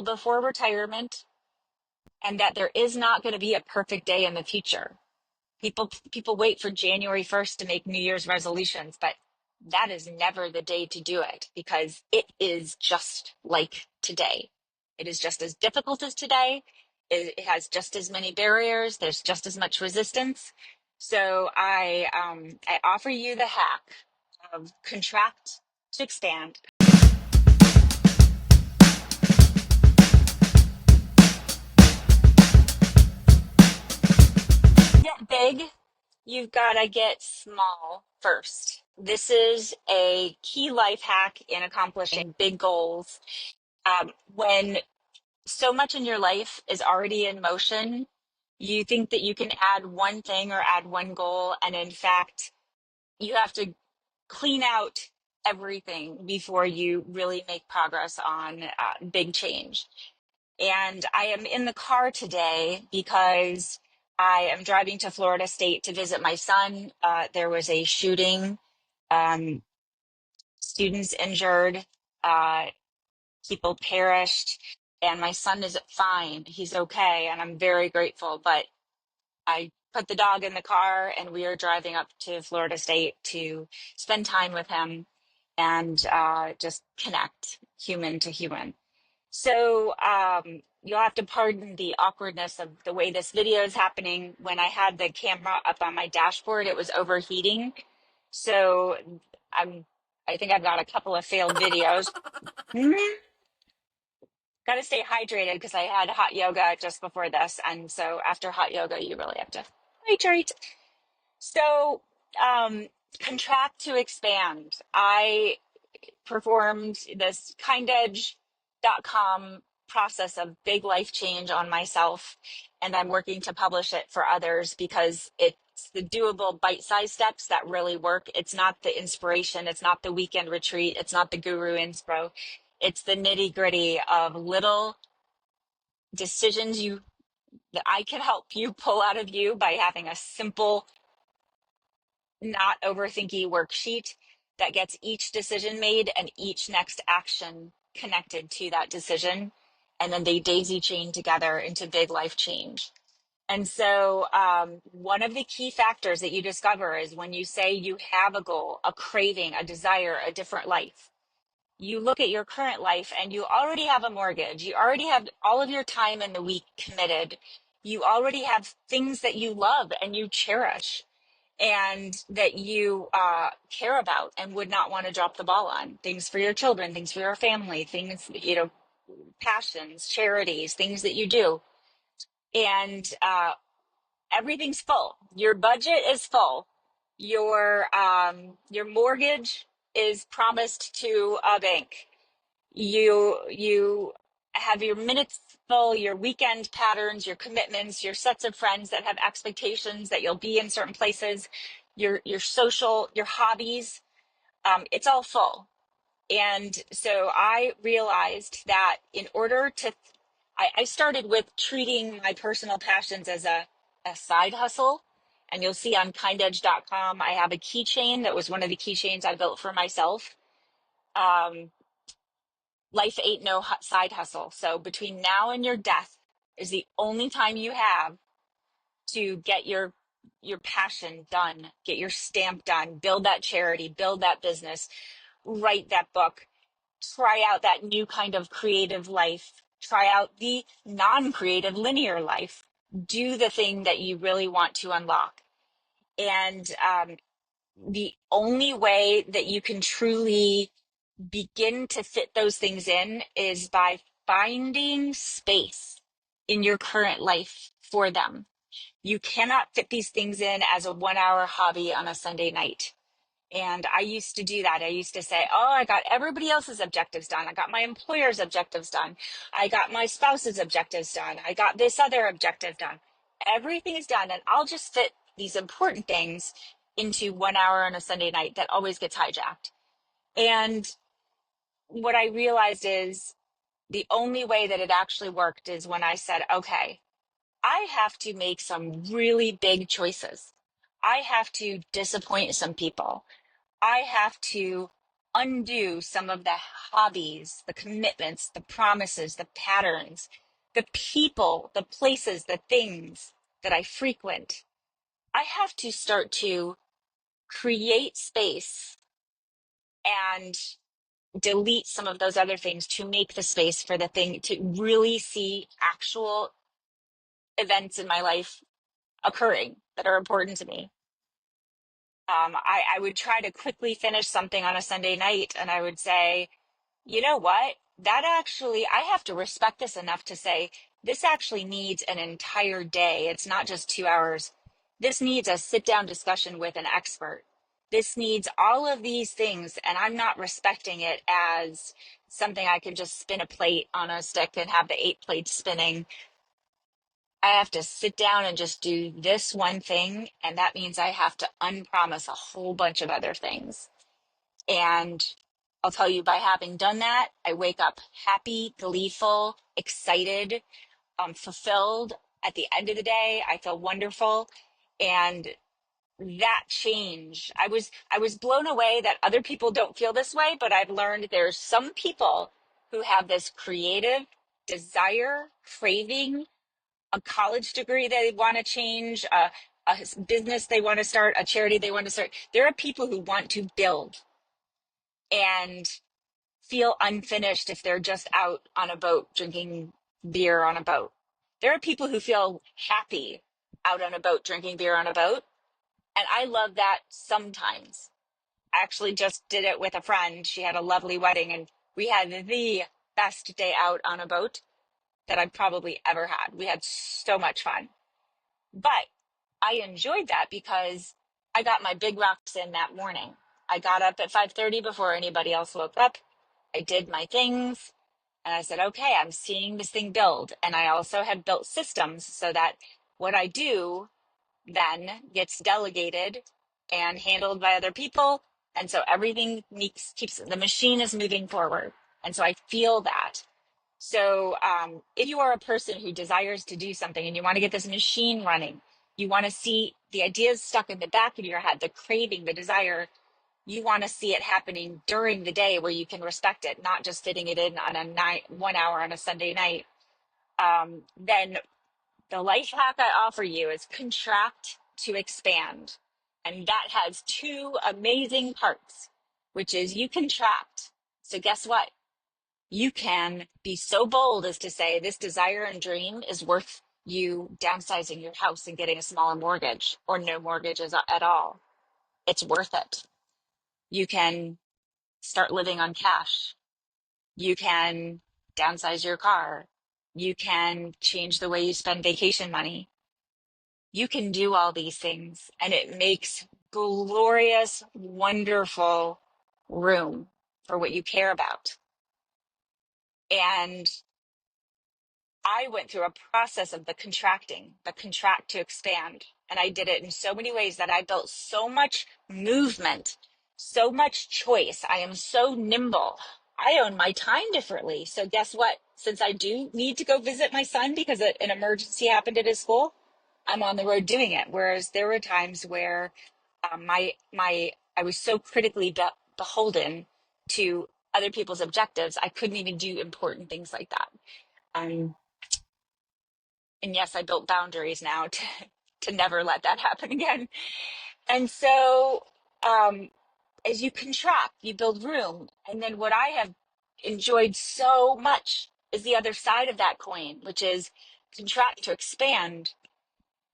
before retirement, and that there is not going to be a perfect day in the future. People wait for January 1st to make New Year's resolutions, but that is never the day to do it because it is just like today. It is just as difficult as today. It has just as many barriers. There's just as much resistance. So I offer you the hack of contract to expand. Get big, you've got to get small first. This is a key life hack in accomplishing big goals. When so much in your life is already in motion, you think that you can add one thing or add one goal. And in fact, you have to clean out everything before you really make progress on big change. And I am in the car today because I am driving to Florida State to visit my son. There was a shooting, um, students injured, uh, people perished, and my son is fine. He's okay, and I'm very grateful. But I put the dog in the car, and we are driving up to Florida State to spend time with him and just connect human to human. So you'll have to pardon the awkwardness of the way this video is happening. When I had the camera up on my dashboard, it was overheating. So I'm, I think I've got a couple of failed videos. Got to stay hydrated because I had hot yoga just before this. And so after hot yoga, you really have to hydrate. So um, contract to expand. I performed this KindEdge.com process of big life change on myself, and I'm working to publish it for others because it's the doable bite-sized steps that really work. It's not the inspiration, it's not the weekend retreat, it's not the guru inspo. It's the nitty-gritty of little decisions you that I can help you pull out of you by having a simple, not overthinky worksheet that gets each decision made and each next action connected to that decision. And then they daisy chain together into big life change. And so, one of the key factors that you discover is when you say you have a goal, a craving, a desire, a different life, you look at your current life and you already have a mortgage. You already have all of your time in the week committed. You already have things that you love and you cherish and that you care about and would not want to drop the ball on. Things for your children, things for your family, things, passions, charities, things that you do. And everything's full. Your budget is full. Your mortgage is promised to a bank. You have your minutes full, your weekend patterns, your commitments, your sets of friends that have expectations that you'll be in certain places, your social, your hobbies, it's all full. And so I realized that in order to, I started with treating my personal passions as a side hustle. And you'll see on kindedge.com, I have a keychain that was one of the keychains I built for myself. Um, Life ain't no side hustle. So between now and your death is the only time you have to get your passion done, get your stamp done, build that charity, build that business, write that book, try out that new kind of creative life, try out the non-creative linear life, do the thing that you really want to unlock. And the only way that you can truly begin to fit those things in is by finding space in your current life for them. You cannot fit these things in as a 1 hour hobby on a Sunday night. And I used to do that. I used to say, oh, I got everybody else's objectives done. I got my employer's objectives done. I got my spouse's objectives done. I got this other objective done. Everything is done. And I'll just fit these important things into 1 hour on a Sunday night that always gets hijacked. And what I realized is the only way that it actually worked is when I said, okay, I have to make some really big choices. I have to disappoint some people. I have to undo some of the hobbies, the commitments, the promises, the patterns, the people, the places, the things that I frequent, I have to start to create space and delete some of those other things to make the space for the thing to really see actual events in my life occurring that are important to me. I would try to quickly finish something on a Sunday night, and I would say, you know what? That actually, I have to respect this enough to say, this actually needs an entire day. It's not just 2 hours. This needs a sit down discussion with an expert. This needs all of these things, and I'm not respecting it as something I can just spin a plate on a stick and have the 8 plates spinning. I have to sit down and just do this one thing, and that means I have to unpromise a whole bunch of other things. And I'll tell you, by having done that, I wake up happy, gleeful, excited, fulfilled. At the end of the day, I feel wonderful. And that change, I was blown away that other people don't feel this way, but I've learned there's some people who have this creative desire, craving, a college degree they want to change, a business they want to start, a charity they want to start. There are people who want to build and feel unfinished if they're just out on a boat drinking beer on a boat. There are people who feel happy out on a boat drinking beer on a boat. And I love that sometimes. I actually just did it with a friend. She had a lovely wedding, and we had the best day out on a boat that I've probably ever had. We had so much fun. But I enjoyed that because I got my big rocks in that morning. I got up at 5:30 before anybody else woke up. I did my things, and I said, okay, I'm seeing this thing build. And I also had built systems so that what I do then gets delegated and handled by other people. And so everything keeps the machine is moving forward. And so I feel that. So if you are a person who desires to do something and you want to get this machine running, you want to see the ideas stuck in the back of your head, the craving, the desire, you want to see it happening during the day where you can respect it, not just fitting it in on a night, 1 hour on a Sunday night. Then the life hack I offer you is contract to expand. And that has two amazing parts, which is you contract. So guess what? You can be so bold as to say this desire and dream is worth you downsizing your house and getting a smaller mortgage or no mortgages at all. It's worth it. You can start living on cash. You can downsize your car. You can change the way you spend vacation money. You can do all these things, and it makes glorious, wonderful room for what you care about. And I went through a process of the contracting, the contract to expand. And I did it in so many ways that I built so much movement, so much choice. I am so nimble. I own my time differently. So guess what? Since I do need to go visit my son because an emergency happened at his school, I'm on the road doing it. Whereas there were times where I was so critically beholden to other people's objectives, I couldn't even do important things like that. Um, and yes, I built boundaries now to never let that happen again. And so, um, as you contract, you build room. And then what I have enjoyed so much is the other side of that coin, which is contract to expand.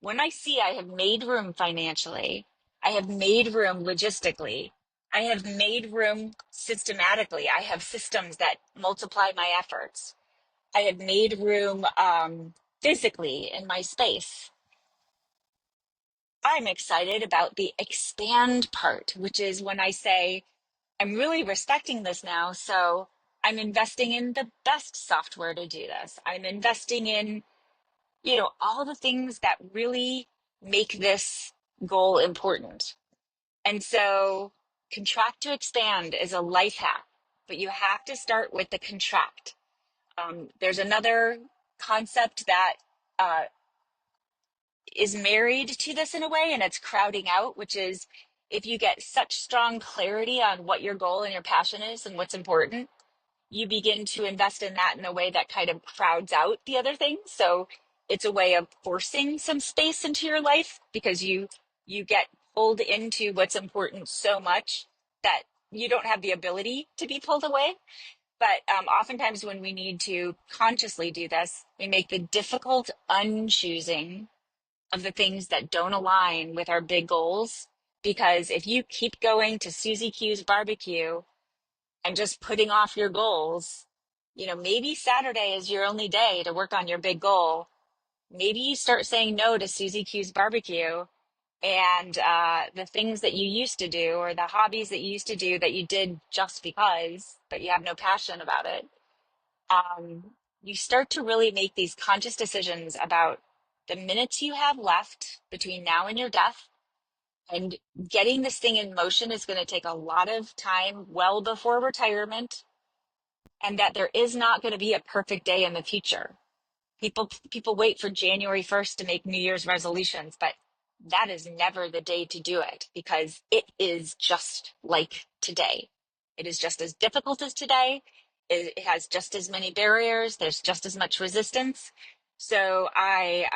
When I see I have made room financially, I have made room logistically, I have made room systematically, I have systems that multiply my efforts. I have made room physically in my space. I'm excited about the expand part, which is when I say, I'm really respecting this now. So I'm investing in the best software to do this. I'm investing in, all the things that really make this goal important. And so contract to expand is a life hack, but you have to start with the contract. There's another concept that uh, is married to this in a way, and it's crowding out, which is if you get such strong clarity on what your goal and your passion is and what's important, you begin to invest in that in a way that kind of crowds out the other things. So it's a way of forcing some space into your life because you get pulled into what's important so much that you don't have the ability to be pulled away. But oftentimes when we need to consciously do this, we make the difficult unchoosing of the things that don't align with our big goals. Because if you keep going to Susie Q's barbecue and just putting off your goals, maybe Saturday is your only day to work on your big goal. Maybe you start saying no to Susie Q's barbecue and the things that you used to do or the hobbies that you used to do that you did just because, but you have no passion about it. You start to really make these conscious decisions about the minutes you have left between now and your death. And getting this thing in motion is going to take a lot of time well before retirement, and that there is not going to be a perfect day in the future. People wait for January 1st to make New Year's resolutions, but that is never the day to do it because it is just like today. It is just as difficult as today. It has just as many barriers. There's just as much resistance. So I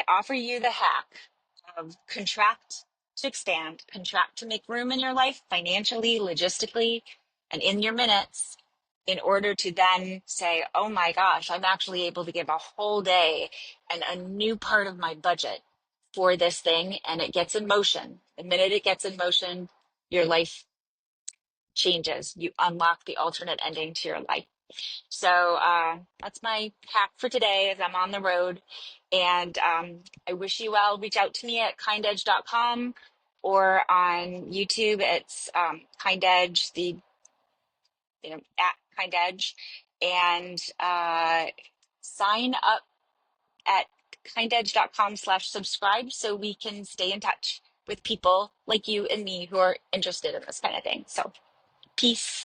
offer you the hack of contract to expand, contract to make room in your life financially, logistically, and in your minutes in order to then say, oh my gosh, I'm actually able to give a whole day and a new part of my budget for this thing. And it gets in motion. The minute it gets in motion, your life changes. You unlock the alternate ending to your life. So that's my hack for today as I'm on the road. And I wish you well. Reach out to me at kindedge.com or on YouTube. It's KindEdge, at KindEdge, and sign up at kindedge.com/subscribe so we can stay in touch with people like you and me who are interested in this kind of thing. So peace.